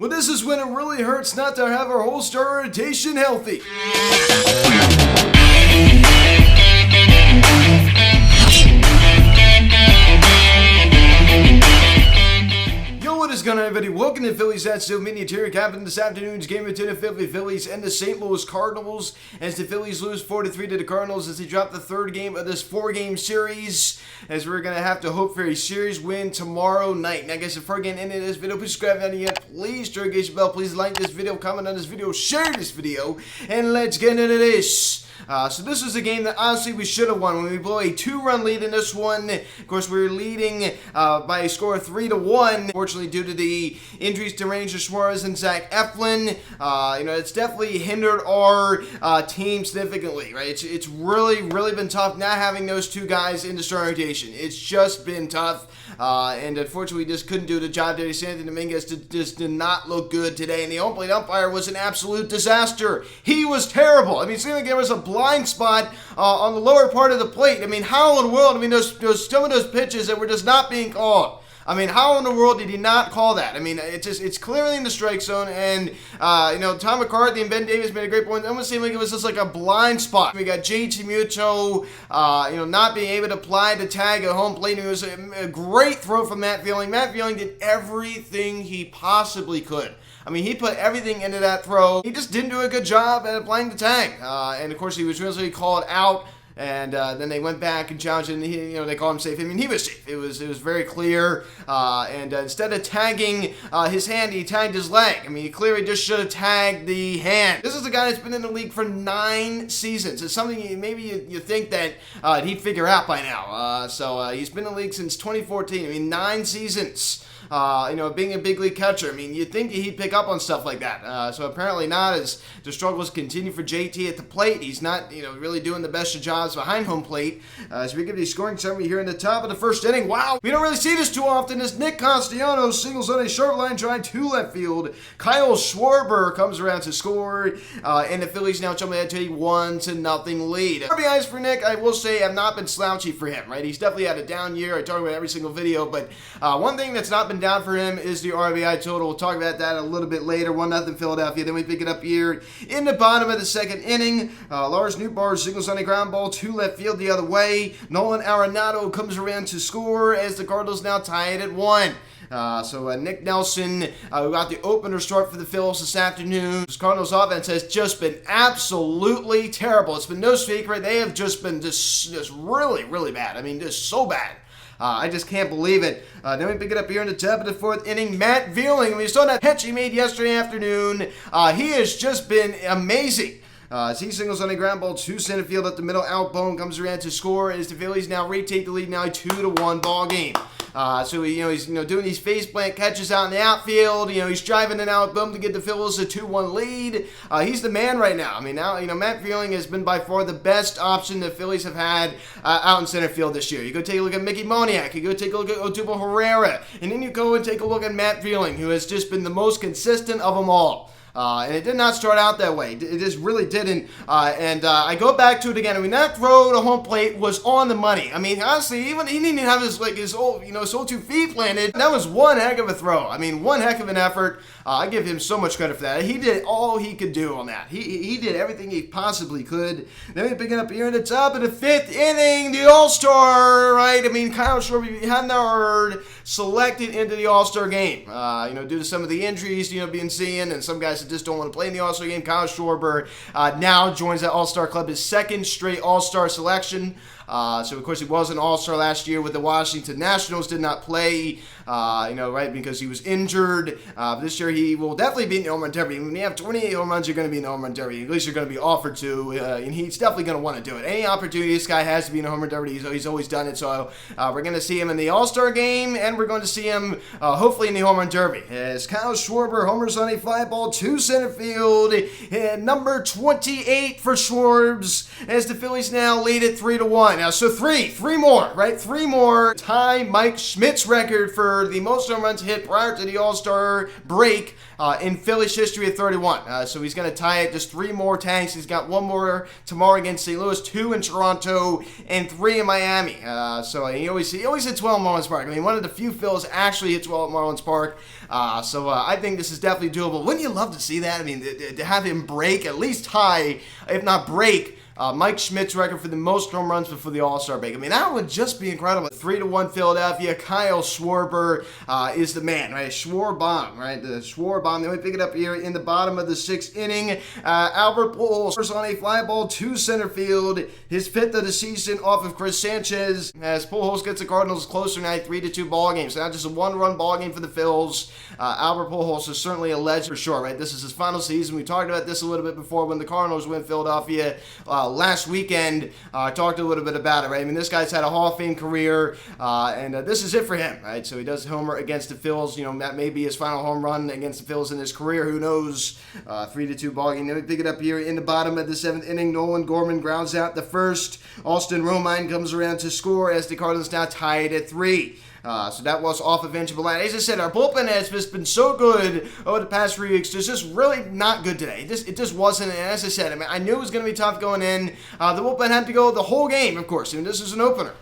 Well, this is when it really hurts not to have our whole star rotation healthy. What is going on, everybody? Welcome to Phillies That's Still Miniature Captain this afternoon's game between the Phillies and the St. Louis Cardinals, as the Phillies lose 4-3 to the Cardinals as they drop the third game of this four-game series, as we're going to have to hope for a series win tomorrow night. Now, guys, before getting into this video, please subscribe if you haven't yet. Please turn the bell. Please like this video, comment on this video, share this video, and let's get into this. So this was a game that honestly we should have won when we blew a 2-run lead in this one. Of course, we were leading by a score of 3-1. Unfortunately, due to the injuries to Ranger Suarez and Zach Eflin, it's definitely hindered our team significantly, right? It's really been tough not having those two guys in the starting rotation. It's just been tough, and unfortunately, we just couldn't do the job today. Sandy Dominguez just did not look good today, and the home plate umpire was an absolute disaster. He was terrible. I mean, seemed like there was a blind spot on the lower part of the plate. I mean, how in the world? I mean, some of those pitches that were just not being called. I mean, how in the world did he not call that? I mean, it's clearly in the strike zone, and, Tom McCarthy and Ben Davis made a great point. It almost seemed like it was just like a blind spot. We got JT Muto, not being able to apply the tag at home plate. It was a great throw from Matt Fielding. Matt Fielding did everything he possibly could. I mean, he put everything into that throw. He just didn't do a good job at applying the tag. And, of course, he was really called out. And then they went back and challenged him. They called him safe. I mean, he was safe. It was very clear. And instead of tagging his hand, he tagged his leg. I mean, he clearly just should have tagged the hand. This is a guy that's been in the league for 9 seasons. It's something maybe you think that he'd figure out by now. So he's been in the league since 2014. I mean, 9 seasons. Being a big league catcher. I mean, you'd think he'd pick up on stuff like that. So apparently not, as the struggles continue for JT at the plate. He's not, really doing the best of jobs behind home plate. As we give the scoring summary here in the top of the first inning. Wow, we don't really see this too often, as Nick Castellanos singles on a sharp line drive to left field. Kyle Schwarber comes around to score, and the Phillies now jump ahead to a 1-0 lead. RBIs for Nick, I will say, have not been slouchy for him, right? He's definitely had a down year. I talk about every single video, but one thing that's not been down for him is the RBI total. We'll talk about that a little bit later. 1-0 Philadelphia. Then we pick it up here in the bottom of the second inning. Lars Nootbaar singles on a ground ball to left field the other way. Nolan Arenado comes around to score as the Cardinals now tie it at 1. So Nick Nelson, who got the opener start for the Phillies this afternoon. This Cardinals offense has just been absolutely terrible. It's been no secret. They have just been just really bad. I mean, just so bad. I just can't believe it. Then we pick it up here in the top of the fourth inning. Matt Fielding, we saw that pitch he made yesterday afternoon. He has just been amazing. As he singles on a ground ball to center field at the middle. Outbone comes around to score as the Phillies now retake the lead, now a 2-1 ball game. So he's doing these face plant catches out in the outfield. He's driving an outbone to get the Phillies a 2-1 lead. He's the man right now. I mean, now Matt Fielding has been by far the best option the Phillies have had out in center field this year. You go take a look at Mickey Moniak. You go take a look at Odubel Herrera, and then you go and take a look at Matt Fielding, who has just been the most consistent of them all. And it did not start out that way. It just really didn't. I go back to it again. I mean, that throw to home plate was on the money. I mean, honestly, even he didn't even have his old 2 feet planted. That was one heck of a throw. I mean, one heck of an effort. I give him so much credit for that. He did all he could do on that. He did everything he possibly could. Then we pick it up here in the top of the 5th inning, the All-Star, right? I mean, Kyle Schwarber, you have now heard, selected into the All-Star game. Due to some of the injuries, being seen, and some guys that just don't want to play in the All-Star game. Kyle Schwarber now joins that All-Star club, his second straight All-Star selection. So, of course, he was an All-Star last year with the Washington Nationals, did not play, because he was injured. This year, he will definitely be in the home run derby. When you have 28 home runs, you're going to be in the home run derby. At least you're going to be offered to, and he's definitely going to want to do it. Any opportunity, this guy has to be in the home run derby. He's always done it. So, we're going to see him in the All-Star game, and we're going to see him, hopefully, in the home run derby. As Kyle Schwarber homers on a fly ball to center field, and number 28 for Schwarbs, as the Phillies now lead it 3-1. Now, so three more, right? 3 more. Tie Mike Schmidt's record for the most home runs hit prior to the All-Star break in Phillies history at 31. So he's going to tie it, just 3 more tags. He's got 1 more tomorrow against St. Louis, 2 in Toronto, and 3 in Miami. So he always hits well at Marlins Park. I mean, one of the few Phils actually hits well at Marlins Park. So I think this is definitely doable. Wouldn't you love to see that? I mean, to have him break, at least tie, if not break, Mike Schmidt's record for the most home runs before the All-Star break. I mean, that would just be incredible. 3-1 Philadelphia. Kyle Schwarber is the man, right? Schwarbomb, right? The Schwarbomb. They only pick it up here in the bottom of the 6th inning. Albert Pujols on a fly ball to center field. His 5th of the season off of Chris Sanchez. As Pujols gets the Cardinals closer tonight, 3-2 ball game. So now just a 1-run ball game for the Phils. Albert Pujols is certainly a legend for sure, right? This is his final season. We talked about this a little bit before when the Cardinals win Philadelphia last weekend. Talked a little bit about it, right? I mean, this guy's had a Hall of Fame career, and this is it for him, right? So he does homer against the Phils. You know, that may be his final home run against the Phils in his career. Who knows? 3-2 ball game. Then we pick it up here in the bottom of the 7th inning. Nolan Gorman grounds out the first. Austin Romine comes around to score as the Cardinals now tie it at 3. So that was off of Vince Bellante. As I said, our bullpen has just been so good over the past 3 weeks. It's just really not good today. It just wasn't. And as I said, I mean, I knew it was going to be tough going in. The bullpen had to go the whole game, of course. I mean, this is an opener.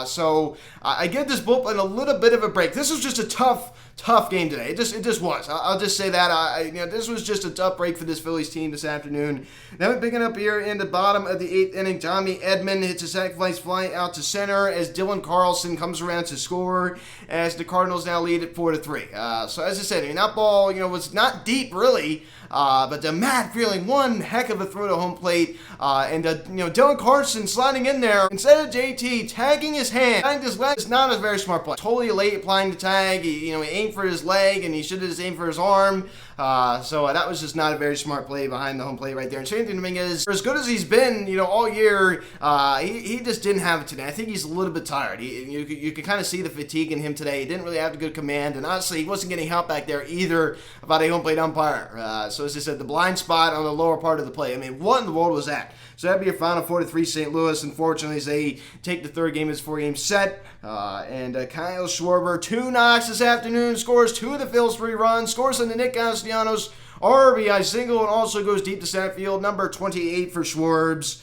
So I give this bullpen a little bit of a break. This was just a tough game today. It just was. I'll just say that. This was just a tough break for this Phillies team this afternoon. Then we're picking up here in the bottom of the 8th inning. Tommy Edman hits a sacrifice fly out to center as Dylan Carlson comes around to score as the Cardinals now lead at 4-3. So as I said, I mean, that ball, was not deep really. But the Matt feeling one heck of a throw to home plate, and Dylan Carlson sliding in there instead of JT tagging his hand, tagging his leg is not a very smart play. Totally late applying the tag. He aimed for his leg and he should have just aimed for his arm. So that was just not a very smart play behind the home plate right there. And Shane Dominguez, for as good as he's been, all year, he just didn't have it today. I think he's a little bit tired. You could kind of see the fatigue in him today. He didn't really have a good command, and honestly, he wasn't getting help back there either about a home plate umpire. So as I said, the blind spot on the lower part of the play. I mean, what in the world was that? So that'd be a final 4-3 St. Louis. Unfortunately, as they take the 3rd game as 4-game set. And Kyle Schwarber, 2 knocks this afternoon, scores 2 of the Phil's 3 runs, scores on the Nick Castellanos RBI single, and also goes deep to center field, number 28 for Schwarbs.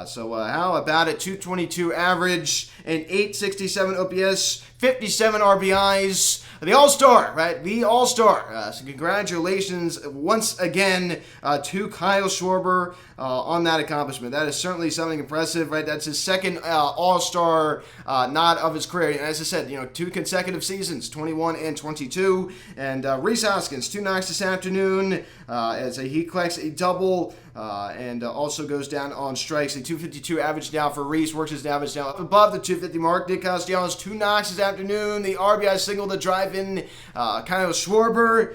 So how about it? 222 average and 867 OPS, 57 RBIs. The All-Star, right? The All-Star. So congratulations once again to Kyle Schwarber on that accomplishment. That is certainly something impressive, right? That's his 2nd All-Star nod of his career. And as I said, 2 consecutive seasons, 21 and 22. And Rhys Hoskins, 2 knocks this afternoon as he collects a double and also goes down on strikes. A 252 average now for Rhys, works his average down up above the 250 mark. Nick Castellanos, 2 knocks this afternoon. The RBI single to drive in Kyle Schwarber.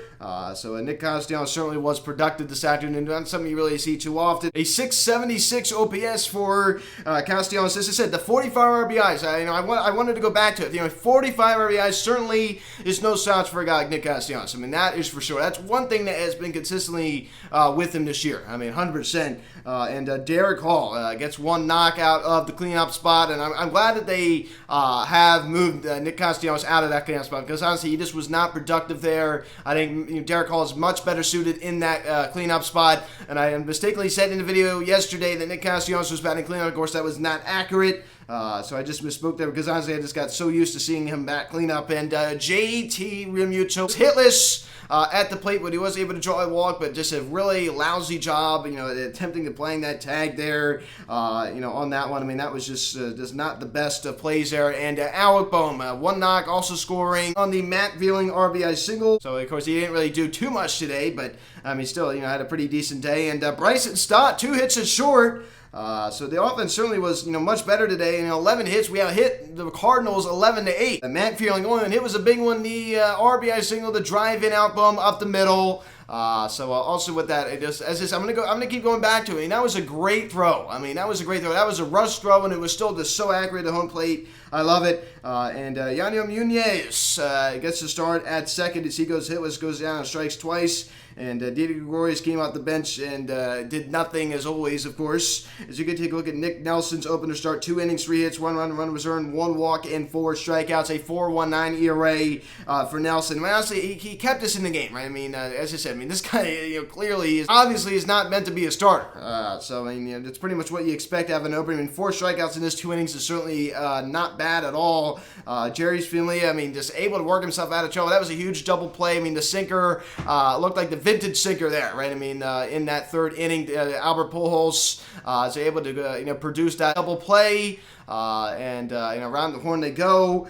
So Nick Castellanos certainly was productive this afternoon. Not something you really see too often. A 676 OPS for Castellanos. As I said, the 45 RBIs. I wanted to go back to it. 45 RBIs certainly is no slouch for a guy like Nick Castellanos. I mean, that is for sure. That's one thing that has been consistently with him this year. I mean, 100%. And Derek Hall gets 1 knockout of the cleanup spot, and I'm glad that they have moved Nick Castellanos out of that cleanup spot, because honestly, he just was not productive there. I think Derek Hall is much better suited in that cleanup spot, and I mistakenly said in the video yesterday that Nick Castellanos was batting cleanup. Of course, that was not accurate. So I just misspoke there because honestly I just got so used to seeing him back clean up. And JT Realmuto was hitless at the plate, but he was able to draw a walk, but just a really lousy job, attempting to playing that tag there, on that one. I mean, that was just not the best of plays there. And Alec Bohm, 1 knock, also scoring on the Matt Vealing RBI single. So of course he didn't really do too much today, but he still had a pretty decent day. And Bryson Stott, 2 hits at short. So the offense certainly was, much better today. 11 hits. We have hit the Cardinals 11-8. The Matt Feeling one hit was a big one. The RBI single, the drive-in out bomb up the middle. So also with that, I'm gonna keep going back to it. That was a great throw. That was a great throw. That was a rush throw, and it was still just so accurate at home plate. I love it. And Yanio Muñoz gets to start at second as he goes hitless, goes down and strikes twice. And Didi Gregorius came out the bench and did nothing, as always, of course. As you can take a look at Nick Nelson's opener start, 2 innings, 3 hits, 1 run was earned, 1 walk, and 4 strikeouts, a 4.19 ERA for Nelson. Honestly, he kept us in the game, right? As I said, mean, this guy, clearly obviously is not meant to be a starter. So, I mean, that's pretty much what you expect to have an opening. I mean, 4 strikeouts in this 2 innings is certainly not bad at all. Jerry's Finley, I mean, just able to work himself out of trouble. That was a huge double play. I mean, the sinker looked like the vintage sinker there, right? I mean, in that 3rd inning, Albert Pujols is able to, produce that double play. Around the horn they go.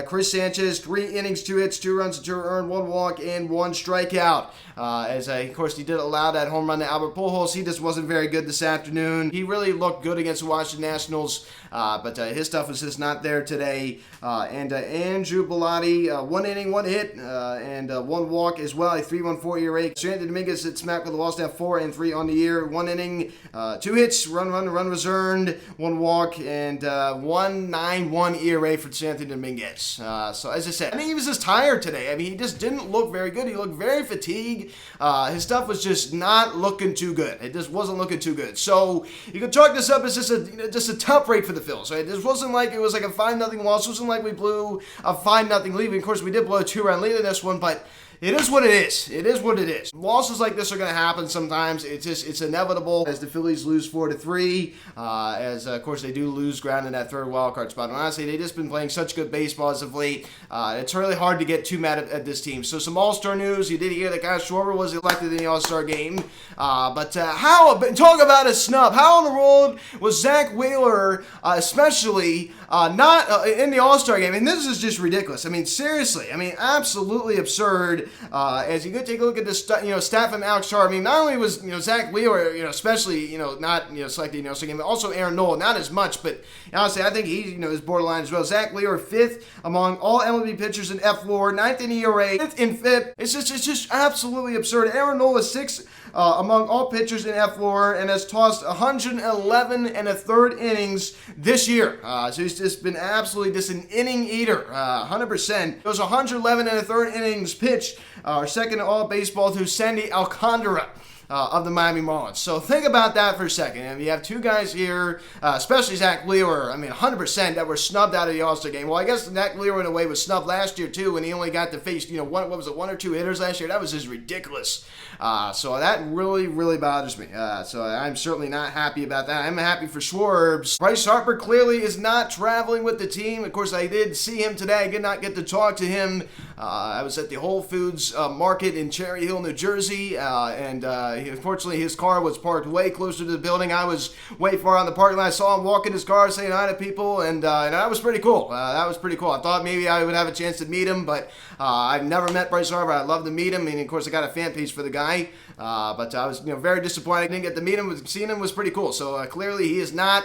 Chris Sanchez, 3 innings, 2 hits, 2 runs, 2 earned, 1 walk, and 1 strikeout. Of course, he did allow that home run to Albert Pujols. He just wasn't very good this afternoon. He really looked good against the Washington Nationals, but his stuff was just not there today. Andrew Bellotti, 1 inning, 1 hit, and 1 walk as well, a 3.14 ERA. Sandy Dominguez hit smack with the wall staff, 4 and 3 on the year, 1 inning, 2 hits, run was earned, 1 walk, and 1.91 ERA for Sandy Dominguez. So as I said, I think he was just tired today. I mean, he just didn't look very good. He looked very fatigued. His stuff was just not looking too good. It just wasn't looking too good. So you could chalk this up as just a tough break for the Phils. Right? This wasn't like it was like a 5-0 loss. It wasn't like we blew a 5-0 lead. Of course, we did blow a 2-run lead in this one, but it is what it is. It is what it is. Losses like this are going to happen sometimes. It's inevitable as the Phillies lose 4-3. Of course they do lose ground in that 3rd wild card spot. And honestly, they've just been playing such good baseball as of late. It's really hard to get too mad at this team. So some All-Star news. You did hear that Kyle Schwarber was elected in the All-Star game. Talk about a snub. How in the world was Zach Wheeler, especially not in the All-Star game? And this is just ridiculous. I mean, seriously. I mean, absolutely absurd. As you go take a look at this, stat from Alex Char. I mean, not only was Zach Wheeler, especially not selected, game, but also Aaron Nola, not as much, but honestly, I think he is borderline as well. Zach Wheeler 5th among all MLB pitchers in F4, 9th in ERA, 5th in FIP. It's just absolutely absurd. Aaron Nola 6th among all pitchers in F4 and has tossed 111 and a third innings this year. So he's just been absolutely just an inning eater, 100%. Those 111 and a third innings pitched are second to all baseball to Sandy Alcantara of the Miami Marlins. So think about that for a second. And you have 2 guys here, especially Zach Wheeler, 100% that were snubbed out of the All-Star game. Well, I guess Zach Wheeler in a way was snubbed last year too, when he only got to face, 1 or 2 hitters last year. That was just ridiculous. So that really, really bothers me. So I'm certainly not happy about that. I'm happy for Schwarbs. Bryce Harper clearly is not traveling with the team. Of course, I did see him today. I did not get to talk to him. I was at the Whole Foods market in Cherry Hill, New Jersey, unfortunately, his car was parked way closer to the building. I was way far on the parking lot. I saw him walking his car, saying hi to people, and that was pretty cool. That was pretty cool. I thought maybe I would have a chance to meet him, but I've never met Bryce Harper. I'd love to meet him. Of course, I got a fan page for the guy, but I was very disappointed I didn't get to meet him. Seeing him was pretty cool. So clearly, he is not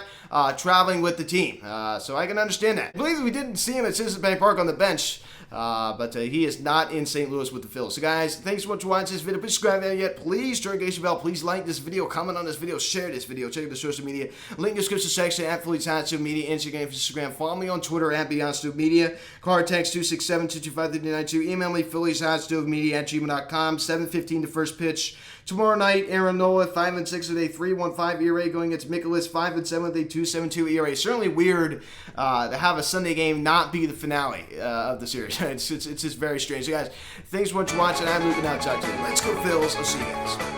traveling with the team. So I can understand that. I believe we didn't see him at Citizens Bank Park on the bench. But he is not in St. Louis with the Phillies. So guys, thanks so much for watching this video. Please subscribe if you haven't yet. Please turn notification bell. Please like this video, comment on this video, share this video. Check out the social media. Link in the description section at Phillies Hot Stove Media, Instagram. Follow me on Twitter at Beyond Stove Media. Card text 267-225-3992. Email me phillieshotstovmedia@gmail.com. 7:15 to first pitch. Tomorrow night, Aaron Nola, 5-6 with a 3.15 ERA going against Mikolas, 5-7 with a 2.72 ERA. Certainly weird to have a Sunday game not be the finale of the series. It's just very strange. So guys, thanks so much for watching. I'm moving out. Talk to you. Let's go, Phils. I'll see you guys.